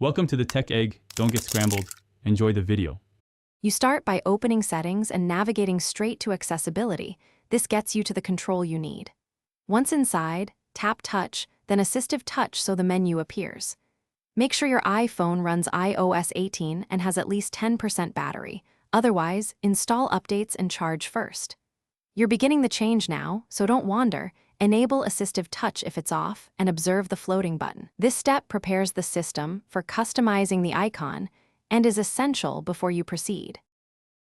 Welcome to the Tech Egg. Don't get scrambled. Enjoy the video. You start by opening settings and navigating straight to accessibility. This gets you to the control you need. Once inside, tap Touch, then Assistive Touch so the menu appears. Make sure your iPhone runs iOS 18 and has at least 10% battery. Otherwise, install updates and charge first. You're beginning the change now, so don't wander. Enable Assistive Touch if it's off and observe the floating button. This step prepares the system for customizing the icon and is essential before you proceed.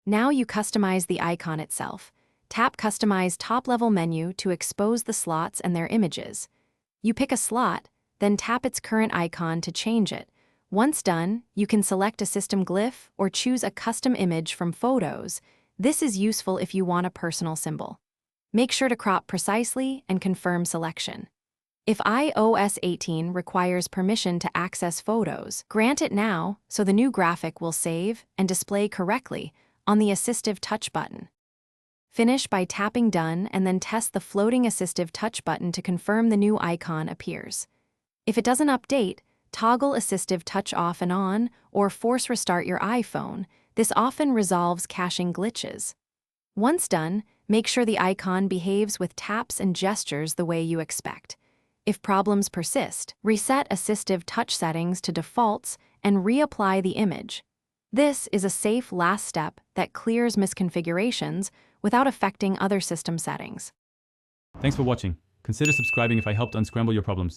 Now you customize the icon itself. Tap Customize top-level menu to expose the slots and their images. You pick a slot, then tap its current icon to change it. Once done, you can select a system glyph or choose a custom image from photos. This is useful if you want a personal symbol. Make sure to crop precisely and confirm selection. If iOS 18 requires permission to access photos, grant it now so the new graphic will save and display correctly on the Assistive Touch button. Finish by tapping Done and then test the floating Assistive Touch button to confirm the new icon appears. If it doesn't update, toggle Assistive Touch off and on or force restart your iPhone. This often resolves caching glitches. Once done, make sure the icon behaves with taps and gestures the way you expect. If problems persist, reset Assistive Touch settings to defaults and reapply the image. This is a safe last step that clears misconfigurations without affecting other system settings. Thanks for watching. Consider subscribing if I helped unscramble your problems.